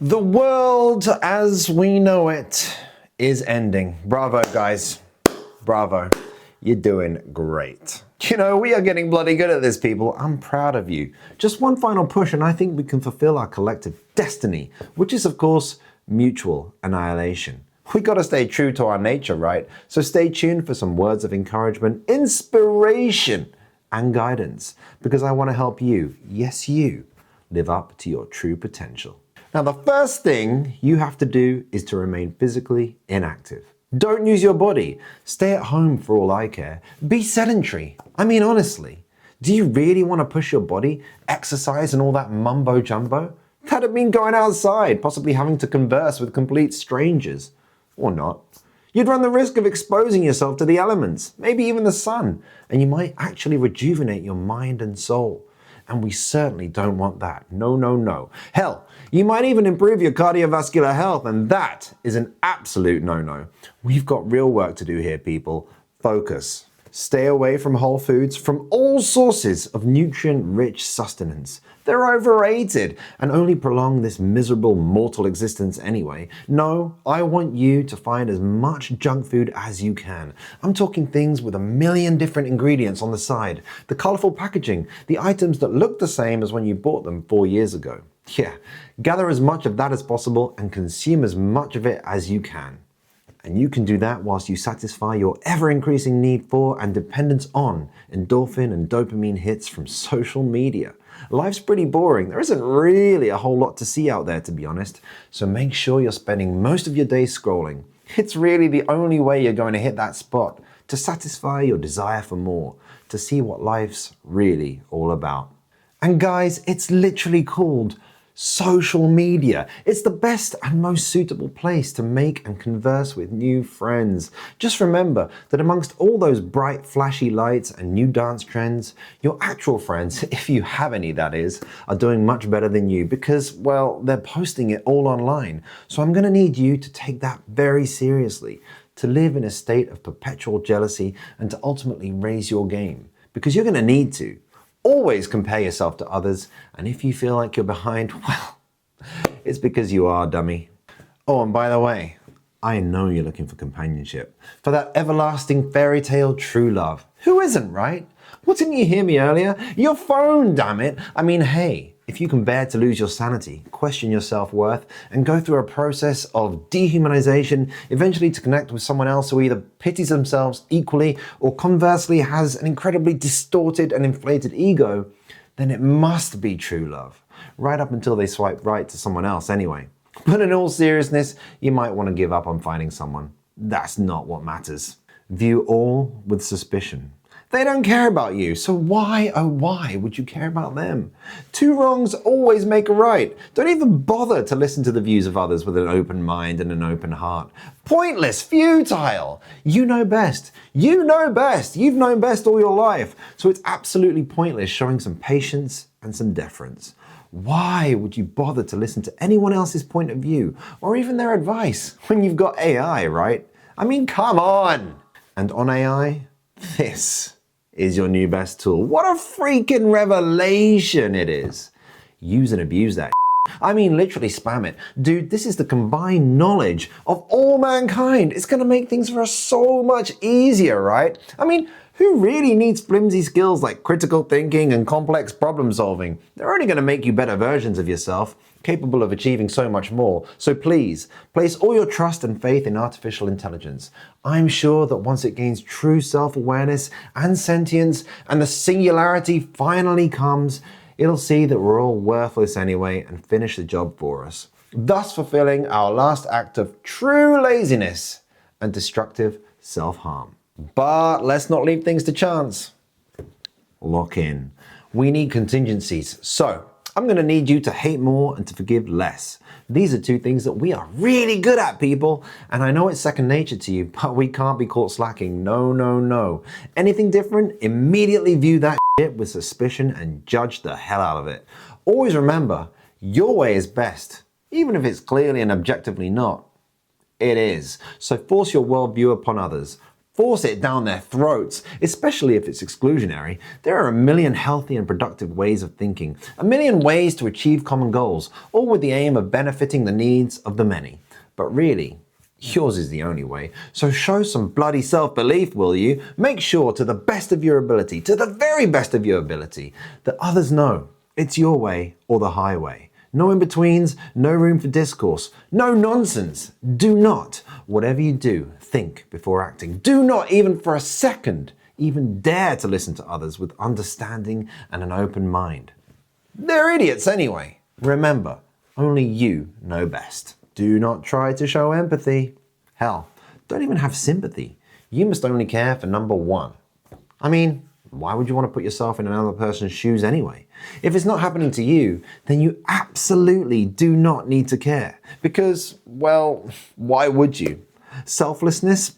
The world as we know it is ending. Bravo, guys. Bravo. You're doing great. You know, we are getting bloody good at this, people. I'm proud of you. Just one final push and I think we can fulfill our collective destiny, which is, of course, mutual annihilation. We gotta stay true to our nature, right? So stay tuned for some words of encouragement, inspiration, and guidance, because I want to help you, yes you, live up to your true potential. Now, the first thing you have to do is to remain physically inactive. Don't use your body. Stay at home for all I care. Be sedentary. I mean, honestly, do you really want to push your body, exercise and all that mumbo jumbo? That'd mean going outside, possibly having to converse with complete strangers. Or not. You'd run the risk of exposing yourself to the elements, maybe even the sun, and you might actually rejuvenate your mind and soul. And we certainly don't want that. No, no, no. Hell, you might even improve your cardiovascular health, and that is an absolute no-no. We've got real work to do here, people. Focus. Stay away from whole foods, from all sources of nutrient-rich sustenance. They're overrated and only prolong this miserable mortal existence anyway. No, I want you to find as much junk food as you can. I'm talking things with a million different ingredients on the side, the colorful packaging, the items that look the same as when you bought them 4 years ago. Yeah, gather as much of that as possible and consume as much of it as you can. And you can do that whilst you satisfy your ever-increasing need for and dependence on endorphin and dopamine hits from social media. Life's pretty boring. There isn't really a whole lot to see out there, to be honest. So make sure you're spending most of your day scrolling. It's really the only way you're going to hit that spot, to satisfy your desire for more, to see what life's really all about. And guys, it's literally called social media. It's the best and most suitable place to make and converse with new friends. Just remember that amongst all those bright, flashy lights and new dance trends, your actual friends, if you have any that is, are doing much better than you because, well, they're posting it all online. So I'm gonna need you to take that very seriously, to live in a state of perpetual jealousy and to ultimately raise your game, because you're gonna need to. Always compare yourself to others, and if you feel like you're behind, well, it's because you are, dummy. Oh, and by the way, I know you're looking for companionship, for that everlasting fairy tale true love. Who isn't, right? Well, didn't you hear me earlier? Your phone, damn it. I mean, hey, if you can bear to lose your sanity, question your self-worth, and go through a process of dehumanization, eventually to connect with someone else who either pities themselves equally or conversely has an incredibly distorted and inflated ego, then it must be true love, right up until they swipe right to someone else anyway. But in all seriousness, you might want to give up on finding someone. That's not what matters. View all with suspicion. They don't care about you, so why, oh why, would you care about them? Two wrongs always make a right. Don't even bother to listen to the views of others with an open mind and an open heart. Pointless, futile. You know best. You know best. You've known best all your life. So it's absolutely pointless showing some patience and some deference. Why would you bother to listen to anyone else's point of view or even their advice when you've got AI, right? I mean, come on. And on AI, this is your new best tool. What a freaking revelation it is. Use and abuse that. I mean, literally spam it. Dude, this is the combined knowledge of all mankind. It's gonna make things for us so much easier, right? I mean, who really needs flimsy skills like critical thinking and complex problem solving? They're only gonna make you better versions of yourself, capable of achieving so much more. So please, place all your trust and faith in artificial intelligence. I'm sure that once it gains true self-awareness and sentience and the singularity finally comes, it'll see that we're all worthless anyway and finish the job for us, thus fulfilling our last act of true laziness and destructive self-harm. But let's not leave things to chance. Lock in. We need contingencies. So I'm gonna need you to hate more and to forgive less. These are two things that we are really good at, people. And I know it's second nature to you, but we can't be caught slacking. No, no, no. Anything different, immediately view that shit with suspicion and judge the hell out of it. Always remember, your way is best, even if it's clearly and objectively not. It is. So force your worldview upon others. force it down their throats, especially if it's exclusionary. There are a million healthy and productive ways of thinking, a million ways to achieve common goals, all with the aim of benefiting the needs of the many. But really, yours is the only way. So show some bloody self-belief, will you? Make sure to the best of your ability, to the very best of your ability, that others know it's your way or the highway. No in-betweens, no room for discourse, no nonsense. Do not, whatever you do, think before acting. Do not, even for a second, even dare to listen to others with understanding and an open mind. They're idiots anyway. Remember, only you know best. Do not try to show empathy. Hell, don't even have sympathy. You must only care for number one. I mean, why would you want to put yourself in another person's shoes anyway? If it's not happening to you, then you absolutely do not need to care. Because, well, why would you? Selflessness?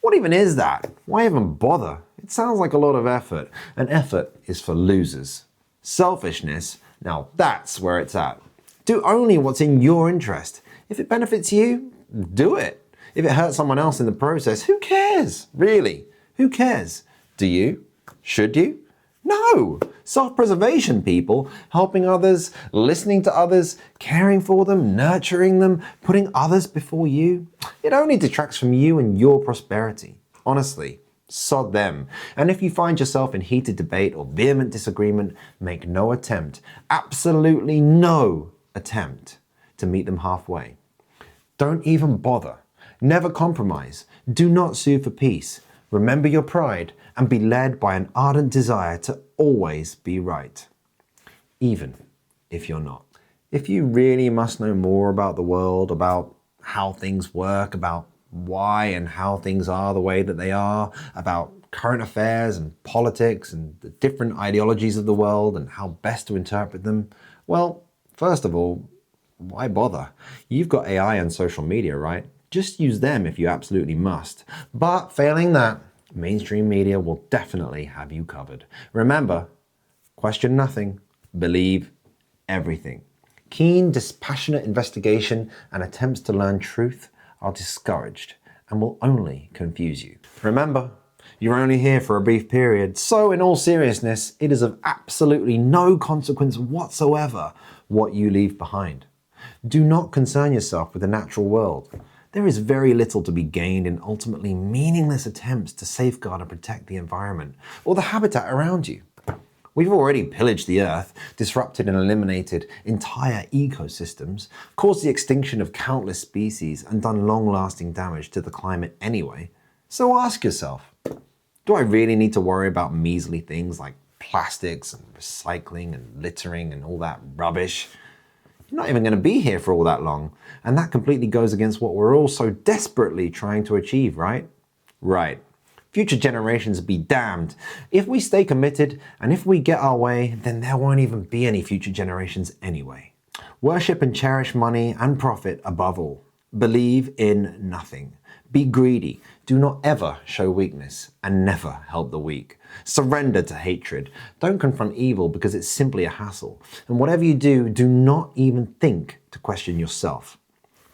What even is that? Why even bother? It sounds like a lot of effort, and effort is for losers. Selfishness? Now that's where it's at. Do only what's in your interest. If it benefits you, do it. If it hurts someone else in the process, who cares? Really, who cares? Do you? Should you? No! Self-preservation, people. Helping others, listening to others, caring for them, nurturing them, putting others before you. It only detracts from you and your prosperity. Honestly, sod them. And if you find yourself in heated debate or vehement disagreement, make no attempt, absolutely no attempt, to meet them halfway. Don't even bother. Never compromise. Do not sue for peace. Remember your pride and be led by an ardent desire to always be right, even if you're not. If you really must know more about the world, about how things work, about why and how things are the way that they are, about current affairs and politics and the different ideologies of the world and how best to interpret them, well, first of all, why bother? You've got AI and social media, right? Just use them if you absolutely must. But failing that, mainstream media will definitely have you covered. Remember, question nothing, believe everything. Keen, dispassionate investigation and attempts to learn truth are discouraged and will only confuse you. Remember, you're only here for a brief period, so in all seriousness, it is of absolutely no consequence whatsoever what you leave behind. Do not concern yourself with the natural world. There is very little to be gained in ultimately meaningless attempts to safeguard and protect the environment or the habitat around you. We've already pillaged the earth, disrupted and eliminated entire ecosystems, caused the extinction of countless species, and done long-lasting damage to the climate anyway. So ask yourself, do I really need to worry about measly things like plastics and recycling and littering and all that rubbish? You're not even going to be here for all that long, and that completely goes against what we're all so desperately trying to achieve, right? Right. Future generations be damned. If we stay committed and if we get our way, then there won't even be any future generations anyway. Worship and cherish money and profit above all. Believe in nothing. Be greedy. Do not ever show weakness and never help the weak. Surrender to hatred. Don't confront evil because it's simply a hassle. And whatever you do, do not even think to question yourself,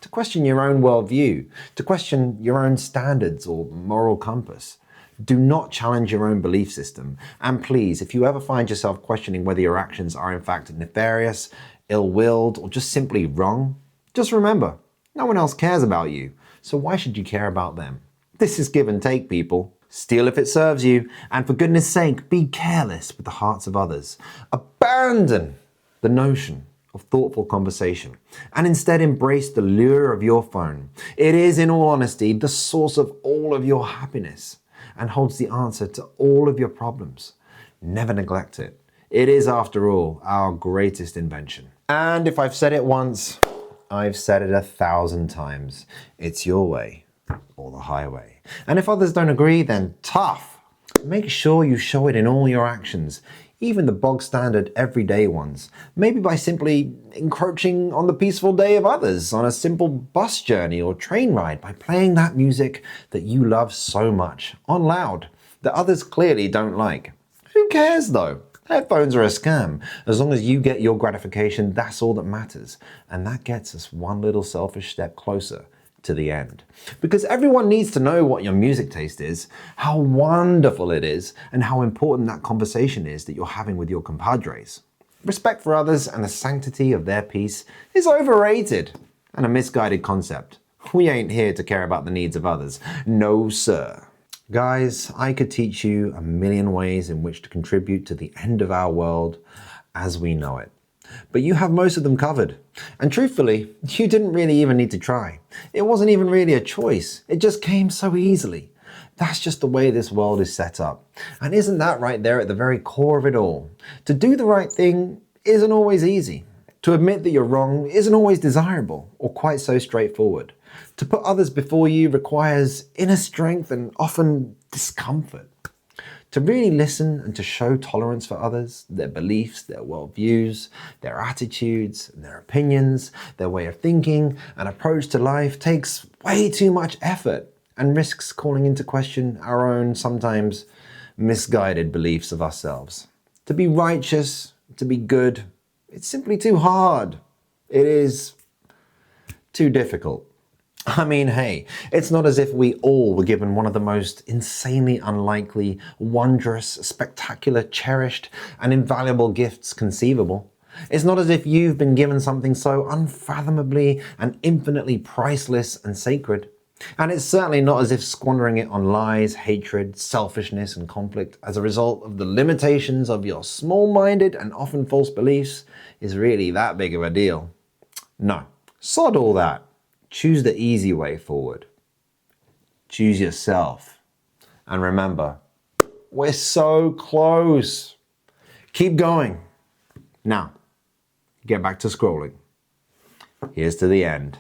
to question your own worldview, to question your own standards or moral compass. Do not challenge your own belief system. And please, if you ever find yourself questioning whether your actions are in fact nefarious, ill-willed, or just simply wrong, just remember, no one else cares about you. So why should you care about them? This is give and take, people. Steal if it serves you, and for goodness sake, be careless with the hearts of others. Abandon the notion of thoughtful conversation, and instead embrace the lure of your phone. It is, in all honesty, the source of all of your happiness, and holds the answer to all of your problems. Never neglect it. It is, after all, our greatest invention. And if I've said it once, I've said it 1,000 times. It's your way or the highway. And if others don't agree, then tough. Make sure you show it in all your actions, even the bog standard everyday ones. Maybe by simply encroaching on the peaceful day of others on a simple bus journey or train ride by playing that music that you love so much on loud that others clearly don't like. Who cares though? Headphones are a scam. As long as you get your gratification, that's all that matters. And that gets us one little selfish step closer to the end. Because everyone needs to know what your music taste is, how wonderful it is, and how important that conversation is that you're having with your compadres. Respect for others and the sanctity of their peace is overrated and a misguided concept. We ain't here to care about the needs of others. No, sir. Guys, I could teach you a million ways in which to contribute to the end of our world as we know it. But you have most of them covered. And truthfully, you didn't really even need to try. It wasn't even really a choice. It just came so easily. That's just the way this world is set up. And isn't that right there at the very core of it all? To do the right thing isn't always easy. To admit that you're wrong isn't always desirable or quite so straightforward. To put others before you requires inner strength and often discomfort. To really listen and to show tolerance for others, their beliefs, their worldviews, their attitudes, and their opinions, their way of thinking and approach to life takes way too much effort and risks calling into question our own, sometimes misguided beliefs of ourselves. To be righteous, to be good, it's simply too hard. It is too difficult. I mean, hey, it's not as if we all were given one of the most insanely unlikely, wondrous, spectacular, cherished, and invaluable gifts conceivable. It's not as if you've been given something so unfathomably and infinitely priceless and sacred. And it's certainly not as if squandering it on lies, hatred, selfishness, and conflict as a result of the limitations of your small-minded and often false beliefs is really that big of a deal. No, sod all that. Choose the easy way forward. Choose yourself. And remember, we're so close. Keep going. Now, get back to scrolling. Here's to the end.